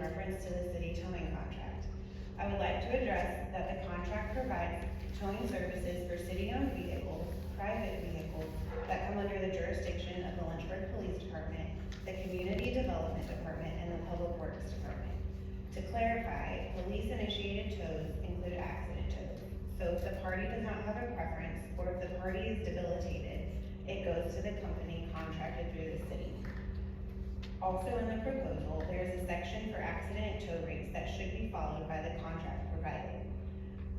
reference to the city towing contract. I would like to address that the contract provides towing services for city-owned vehicles, private vehicles that come under the jurisdiction of the Lynchburg Police Department, the Community Development Department, and the Public Works Department. To clarify, police-initiated tows include accident tows. So if the party does not have a preference, or if the party is debilitated, it goes to the company contracted through the city. Also in the proposal, there is a section for accident tow rates that should be followed by the contract provided.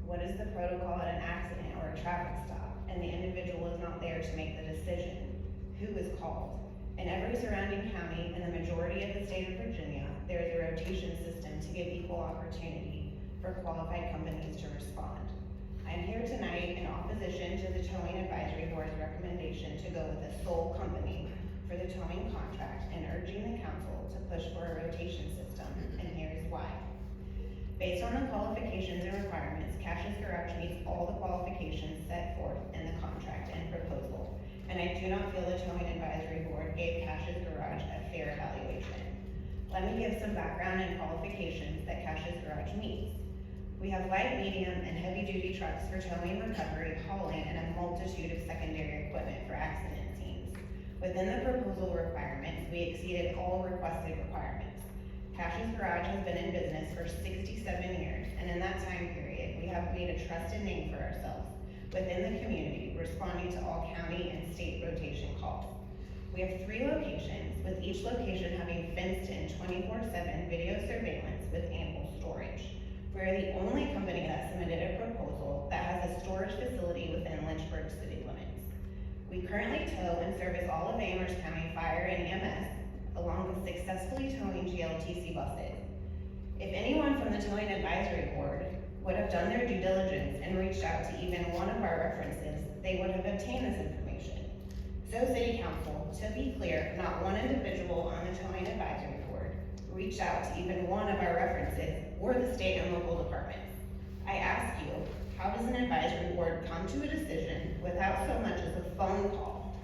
What is the protocol at an accident or a traffic stop, and the individual is not there to make the decision? Who is called? In every surrounding county and the majority of the state of Virginia, there is a rotation system to give equal opportunity for qualified companies to respond. I am here tonight in opposition to the Towing Advisory Board's recommendation to go with a sole company for the towing contract and urging the council to push for a rotation system, and here is why. Based on the qualifications and requirements, Cash's Garage meets all the qualifications set forth in the contract and proposal, and I do not feel the Towing Advisory Board gave Cash's Garage a fair evaluation. Let me give some background and qualifications that Cash's Garage meets. We have light, medium, and heavy-duty trucks for towing, recovery, hauling, and a multitude of secondary equipment for accident scenes. Within the proposal requirements, we exceeded all requested requirements. Cash's Garage has been in business for 67 years, and in that time period, we have made a trusted name for ourselves within the community, responding to all county and state rotation calls. We have 3 locations, with each location having fenced-in 24/7 video surveillance with ample storage. We are the only company that submitted a proposal that has a storage facility within Lynchburg city limits. We currently tow and service all of Amherst County Fire and EMS, along with successfully towing GLTC buses. If anyone from the Towing Advisory Board would have done their due diligence and reached out to even one of our references, they would have obtained this information. So City Council, to be clear, not one individual on the Towing Advisory Board reached out to even one of our references or the state and local departments. I ask you, how does an advisory board come to a decision without so much as a phone call?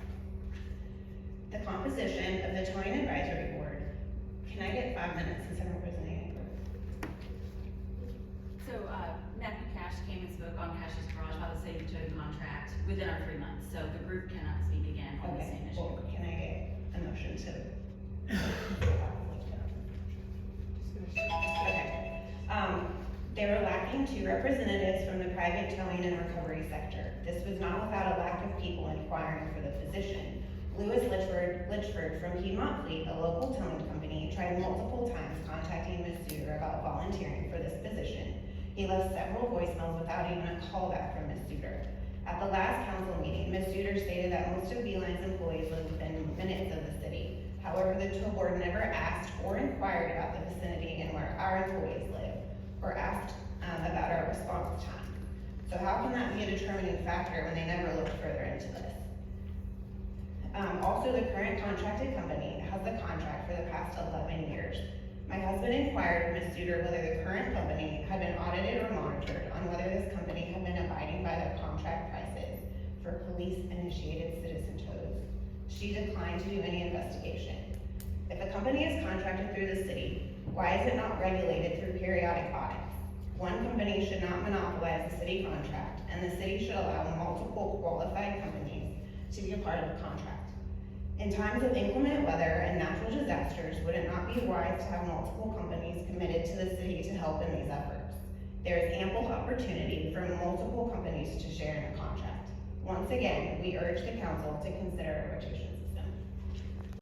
The composition of the Towing Advisory Board, can I get 5 minutes since I'm representing a group? So, Matthew Cash came and spoke on Cash's Garage about the city towing contract within our 3 months, so the group cannot speak again on the same issue. Well, can I get a motion to? Okay. They were lacking 2 representatives from the private towing and recovery sector. This was not without a lack of people inquiring for the position. Louis Litchford from Piedmont Fleet, a local towing company, tried multiple times contacting Ms. Suter about volunteering for this position. He left several voicemails without even a callback from Ms. Suter. At the last council meeting, Ms. Suter stated that most of Beeline's employees live within minutes of the city. However, the tow board never asked or inquired about the vicinity and where our employees live, or asked about our response time. So how can that be a determining factor when they never looked further into this? Also, the current contracted company has the contract for the past 11 years. My husband inquired of Ms. Suter whether the current company had been audited or monitored on whether this company had been abiding by their contract prices for police-initiated citizen tows. She declined to do any investigation. If a company is contracted through the city, why is it not regulated through periodic audits? One company should not monopolize the city contract, and the city should allow multiple qualified companies to be a part of the contract. In times of inclement weather and natural disasters, would it not be wise to have multiple companies committed to the city to help in these efforts? There is ample opportunity for multiple companies to share in the contract. Once again, we urge the council to consider a rotation system.